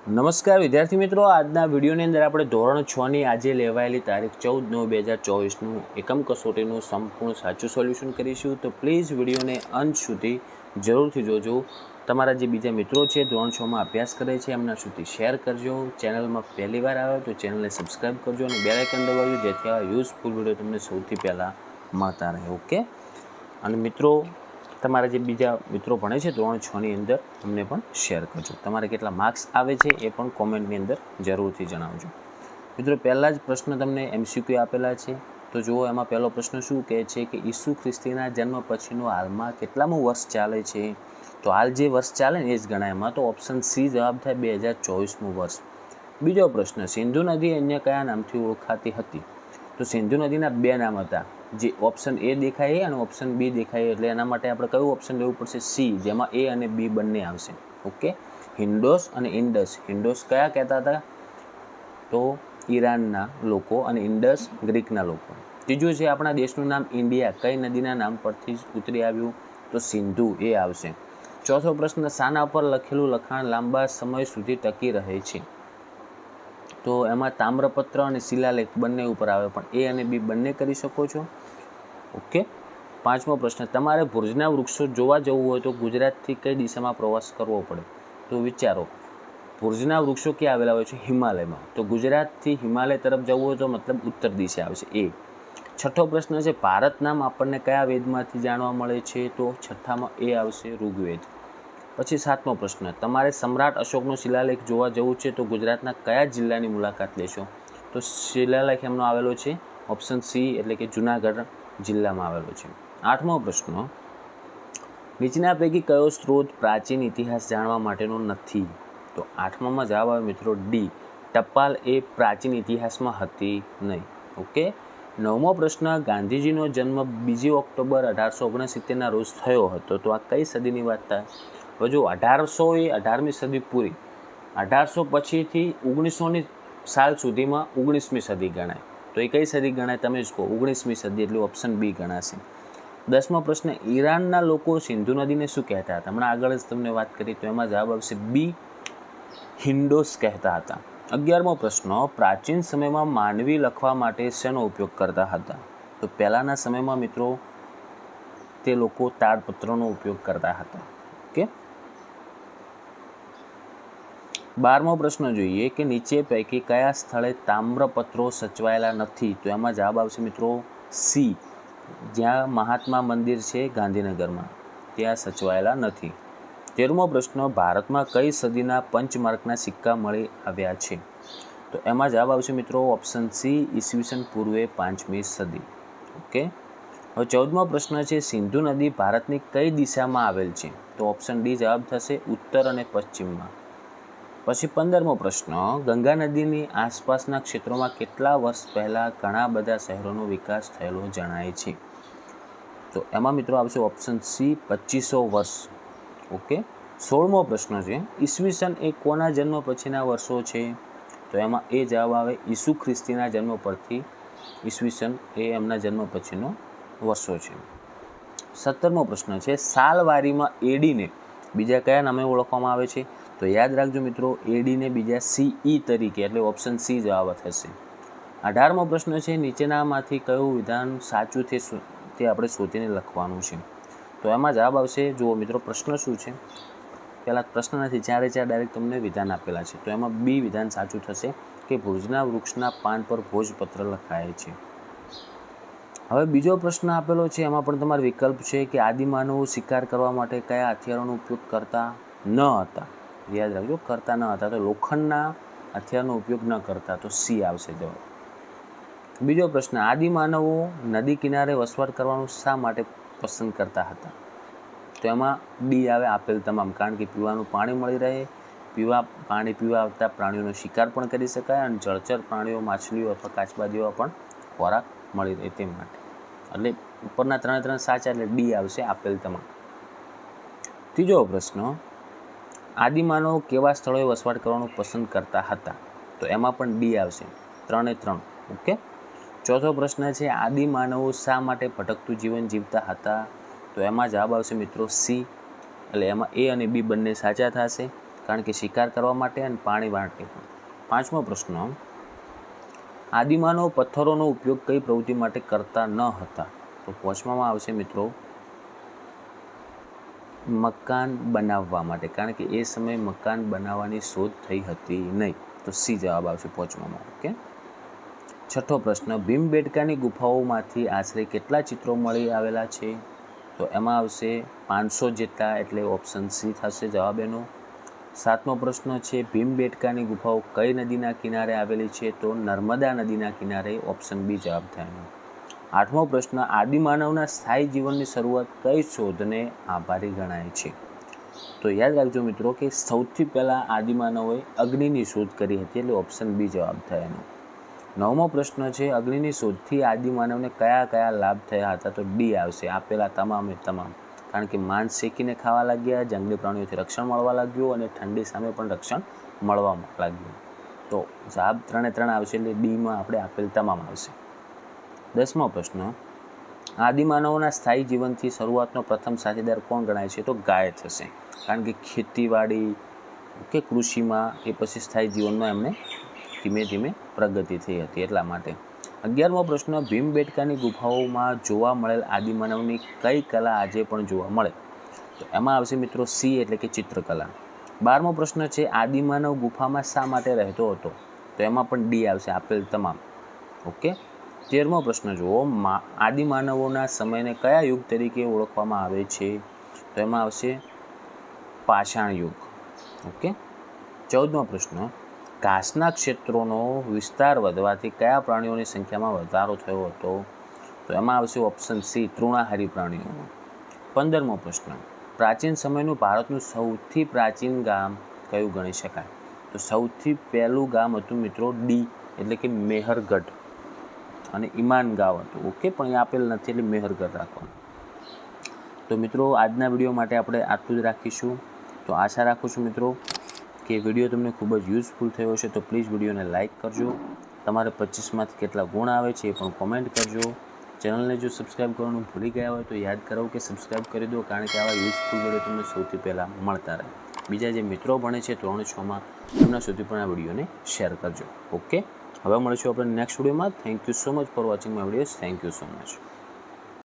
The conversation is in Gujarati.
નમસ્કાર વિદ્યાર્થી મિત્રો, આજના વિડીયોની અંદર આપણે ધોરણ 6ની આજે લેવાયેલી તારીખ 14/9/2024નું એકમ કસોટીનું સંપૂર્ણ સાચું સોલ્યુશન કરીશું. તો પ્લીઝ વિડીયોને અંત સુધી જરૂરથી જોજો. તમારા જે બીજા મિત્રો છે ધોરણ 6માં અભ્યાસ કરે છે એમના સુધી શેર કરજો. ચેનલમાં પહેલી વાર આવ્યો તો ચેનલને સબસ્ક્રાઈબ કરજો અને બેલ આઇકન દબાવજો, જેથી આવા યુઝફુલ વિડીયો તમને સૌથી પહેલાં મળતા રહે. ઓકે. અને મિત્રો, તમારા જે બીજા મિત્રો ભણે છે ધોરણ 6ની અંદર અમને પણ શેર કરજો. તમારે કેટલા માર્ક્સ આવે છે એ પણ કોમેન્ટની અંદર જરૂરથી જણાવજો. મિત્રો, પહેલાં જ પ્રશ્ન તમને MCQ આપેલા છે. તો જુઓ, એમાં પહેલો પ્રશ્ન શું કહે છે કે ઈસુ ખ્રિસ્તીના જન્મ પછીનું હાલમાં કેટલામું વર્ષ ચાલે છે? તો હાલ જે વર્ષ ચાલે ને એ જ ગણાય. એમાં તો ઓપ્શન સી જવાબ થાય 2024મું વર્ષ. બીજો પ્રશ્ન, સિંધુ નદી અન્ય કયા નામથી ઓળખાતી હતી? તો સિંધુ નદીના બે નામ હતા, જે ઓપ્શન એ દેખાય અને ઓપ્શન બી દેખાય. એટલે એના માટે આપણે કયું ઓપ્શન લેવું પડશે? સી, જેમાં એ અને બી બંને આવશે. ઓકે. હિન્ડોસ અને ઇન્ડસ. હિન્ડોસ કયા કહેતા હતા? તો ઈરાનના લોકો, અને ઇન્ડસ ગ્રીકના લોકો. ત્રીજું છે આપણા દેશનું નામ ઇન્ડિયા કઈ નદીના નામ પરથી ઉતરી આવ્યું? તો સિંધુ, એ આવશે. ચોથો પ્રશ્ન, શાના પર લખેલું લખાણ લાંબા સમય સુધી ટકી રહે છે? તો એમાં તામ્રપત્ર અને શિલાલેખ બંને ઉપર આવે, પણ એ અને બી બંને કરી શકો છો. ઓકે. પાંચમો પ્રશ્ન, તમારે ભુજના વૃક્ષો જોવા જવું હોય તો ગુજરાતથી કઈ દિશામાં પ્રવાસ કરવો પડે? તો વિચારો, ભુજના વૃક્ષો ક્યાં આવેલા હોય છે? હિમાલયમાં. તો ગુજરાતથી હિમાલય તરફ જવું હોય તો મતલબ ઉત્તર દિશા આવશે, એ. છઠ્ઠો પ્રશ્ન છે, ભારત નામ આપણને કયા વેદમાંથી જાણવા મળે છે? તો છઠ્ઠામાં એ આવશે, ઋગ્વેદ. પછી સાતમો પ્રશ્ન, તમારે સમ્રાટ અશોકનો શિલાલેખ જોવા જવું છે તો ગુજરાતના કયા જિલ્લાની મુલાકાત લેશો? તો શિલાલેખ એમનો આવેલો છે ઓપ્શન સી, એટલે કે જુનાગઢ જિલ્લામાં આવેલો છે. આઠમો પ્રશ્ન, નીચેના પૈકી કયો સ્ત્રોત પ્રાચીન ઇતિહાસ જાણવા માટેનો નથી? તો આઠમામાં જવાબ આવે મિત્રો ડી, ટપાલ એ પ્રાચીન ઇતિહાસમાં હતી નહીં. ઓકે. નવમો પ્રશ્ન, ગાંધીજીનો જન્મ 2 ઓક્ટોબર 1869ના રોજ થયો હતો. તો આ કઈ સદીની વાત થાય? જો 1800 એ 18મી સદી પૂરી, 1800 પછીથી 1900ની સાલ સુધીમાં 19મી સદી ગણાય. તો એ કઈ સદી ગણાય? તમે જ કહો. 19મી સદી, એટલે ઓપ્શન બી ગણાશે. 10મો પ્રશ્ન, ઈરાનના લોકો સિંધુ નદીને શું કહેતા હતા? હમણાં આગળ જ તમને વાત કરી, તો એમાં જવાબ આવશે બી, હિન્ડોસ કહેતા હતા. 11મો પ્રશ્ન, પ્રાચીન સમયમાં માનવી લખવા માટે શેનો ઉપયોગ કરતા હતા? તો પહેલાંના સમયમાં મિત્રો તે લોકો તાડપત્રનો ઉપયોગ કરતા હતા. ઓકે. 12મો પ્રશ્ન જોઈએ કે નીચે પૈકી કયા સ્થળે તામ્રપત્રો સચવાયેલા નથી? તો એમાં જવાબ આવશે મિત્રો સી, જ્યાં મહાત્મા મંદિર છે ગાંધીનગરમાં, ત્યાં સચવાયેલા નથી. 13મો પ્રશ્ન, ભારતમાં કઈ સદીના પંચમાર્કના સિક્કા મળી આવ્યા છે? તો એમાં જવાબ આવશે મિત્રો ઓપ્શન સી, ઈસવીસન પૂર્વે 5મી સદી. ઓકે. હવે 14મો પ્રશ્ન છે, સિંધુ નદી ભારતની કઈ દિશામાં આવેલ છે? તો ઓપ્શન ડી જવાબ થશે, ઉત્તર અને પશ્ચિમમાં. પછી 15મો પ્રશ્ન, ગંગા નદીની આસપાસના ક્ષેત્રોમાં કેટલા વર્ષ પહેલાં ઘણા બધા શહેરોનો વિકાસ થયેલો જણાય છે? તો એમાં મિત્રો આવશે ઓપ્શન સી, 2500 વર્ષ. ઓકે. 16મો પ્રશ્ન છે, ઈસવીસન એ કોના જન્મ પછીના વર્ષો છે? તો એમાં એ જવાબ આવે, ઈસુ ખ્રિસ્તીના જન્મ પરથી ઈસવીસન એ એમના જન્મ પછીનો વર્ષો છે. 17મો પ્રશ્ન છે, સાલવારીમાં એડીને બીજા કયા નામે ઓળખવામાં આવે છે? તો યાદ રાખજો મિત્રો, એડીને બીજા CE તરીકે, એટલે ઓપ્શન સી જવાબ થશે. 18મો પ્રશ્ન છે, નીચેનામાંથી કયું વિધાન સાચું તે આપણે શોધીને લખવાનું છે? તો એમાં જવાબ આવશે, જુઓ મિત્રો પ્રશ્ન શું છે, પહેલાં પ્રશ્ન નથી, 4 ડાયરેક્ટ તમને વિધાન આપેલા છે. તો એમાં બી વિધાન સાચું થશે કે ભુજના વૃક્ષના પાન પર ભોજપત્ર લખાય છે. હવે બીજો પ્રશ્ન આપેલો છે, એમાં પણ તમારો વિકલ્પ છે કે આદિમાનવો શિકાર કરવા માટે કયા હથિયારોનો ઉપયોગ કરતા ન હતા? યાદ રાખજો, કરતા ન હતા, તો લોખંડના હથિયારનો ઉપયોગ ન કરતા, તો સી આવશે જવાબ. બીજો પ્રશ્ન, આદિમાનવો નદી કિનારે વસવાટ કરવાનું શા માટે પસંદ કરતા હતા? તો એમાં ડી આવે, આપેલ તમામ. કારણ કે પીવાનું પાણી મળી રહે, પાણી પીવા આવતા પ્રાણીઓનો શિકાર પણ કરી શકાય, અને જળચર પ્રાણીઓ, માછલીઓ અથવા કાચબા જેવા પણ ખોરાક મળી રહે તે માટે. એટલે ઉપરના 3 સાચા, એટલે ડી આવશે, આપેલ તમામ. ત્રીજો પ્રશ્ન, આદિમાનવો કેવા સ્થળોએ વસવાટ કરવાનું પસંદ કરતા હતા? તો એમાં પણ ડી આવશે, 3 ઓકે. ચોથો પ્રશ્ન છે, આદિમાનવો શા માટે ભટકતું જીવન જીવતા હતા? તો એમાં જવાબ આવશે મિત્રો સી, એટલે એમાં એ અને બી બંને સાચા થશે. કારણ કે શિકાર કરવા માટે અને પાણી માટે પણ. 5મો પ્રશ્ન, આદિમાનવ પથ્થરોનો ઉપયોગ કઈ પ્રવૃત્તિ માટે કરતા ન હતા? તો 5માં આવશે મિત્રો મકાન બનાવવા માટે, કારણ કે એ સમયે મકાન બનાવવાની શોધ થઈ હતી નહીં. તો સી જવાબ આવશે 5માં. ઓકે. 6થો પ્રશ્ન, ભીમબેટકાની ગુફાઓમાંથી આશરે કેટલા ચિત્રો મળી આવેલા છે? તો એમાં આવશે 500 જેટલા, એટલે ઓપ્શન સી થશે જવાબ એનો. 7મો પ્રશ્ન છે, ભીમબેટકાની ગુફાઓ કઈ નદીના કિનારે આવેલી છે? તો નર્મદા નદીના કિનારે, ઓપ્શન બી જવાબ થાય. 8મો પ્રશ્ન, આદિમાનવના સ્થાયી જીવનની શરૂઆત કઈ શોધને આભારી ગણાય છે? તો યાદ રાખજો મિત્રો કે સૌથી પહેલાં આદિમાનવોએ અગ્નિની શોધ કરી હતી, એટલે ઓપ્શન બી જવાબ થાય એનો. 9મો પ્રશ્ન છે, અગ્નિની શોધથી આદિમાનવને કયા કયા લાભ થયા હતા? તો ડી આવશે, આપેલા તમામે તમામ. કારણ કે માંસ શેકીને ખાવા લાગ્યા, જંગલી પ્રાણીઓથી રક્ષણ મળવા લાગ્યું અને ઠંડી સામે પણ રક્ષણ મળવા લાગ્યું. તો જવાબ 3 આવશે, એટલે ડીમાં આપણે આપેલ તમામ આવશે. 10મો પ્રશ્ન, આદિમાનવોના સ્થાયી જીવનથી શરૂઆતનો પ્રથમ સાથીદાર કોણ ગણાય છે? તો ગાય થશે, કારણ કે ખેતીવાડી કે કૃષિમાં એ પછી સ્થાયી જીવનમાં એમને ધીમે ધીમે પ્રગતિ થઈ હતી એટલા માટે. 11મો પ્રશ્ન, ભીમબેટકાની ગુફાઓમાં જોવા મળેલ આદિમાનવની કઈ કલા આજે પણ જોવા મળે? તો એમાં આવશે મિત્રો સી, એટલે કે ચિત્રકલા. 12મો પ્રશ્ન છે, આદિમાનવ ગુફામાં શા માટે રહેતો હતો? તો એમાં પણ ડી આવશે, આપેલ તમામ. ઓકે. 13મો પ્રશ્ન જુઓ, આદિમાનવોના સમયને કયા યુગ તરીકે ઓળખવામાં આવે છે? તો એમાં આવશે પાષાણ યુગ. ઓકે. 14મો પ્રશ્ન, ઘાસના ક્ષેત્રોનો વિસ્તાર વધવાથી કયા પ્રાણીઓની સંખ્યામાં વધારો થયો હતો? તો એમાં આવશે ઓપ્શન સી, તૃણાહારી પ્રાણીઓ. 15મો પ્રશ્ન, પ્રાચીન સમયનું ભારતનું સૌથી પ્રાચીન ગામ કયું ગણી શકાય? તો સૌથી પહેલું ગામ હતું મિત્રો ડી, એટલે કે મેહરગઢ, અને ઈમાન ગાંવ હતું. ઓકે, પણ એ આપેલ નથી, એટલે મેહરગઢ રાખવાનું. તો મિત્રો આજના વિડીયો માટે આપણે આટલું જ રાખીશું. તો આશા રાખું છું મિત્રો કે વિડીયો તમને ખૂબ જ યુઝફુલ થયો હશે. તો પ્લીઝ વિડીયોને લાઇક કરજો. તમારે 25માંથી કેટલા ગુણ આવે છે એ પણ કોમેન્ટ કરજો. ચેનલને જો સબસ્ક્રાઈબ કરવાનું ભૂલી ગયા હોય તો યાદ કરાવો કે સબસ્ક્રાઈબ કરી દો, કારણ કે આવા યુઝફુલ વિડીયો તમને સૌથી પહેલાં મળતા રહે. બીજા જે મિત્રો ભણે છે ધોરણ 6માં, એમના સુધી પણ આ વિડીયોને શેર કરજો. ઓકે, હવે મળીશું આપણે નેક્સ્ટ વિડીયોમાં. Thank you so much for watching my videos. Thank you so much.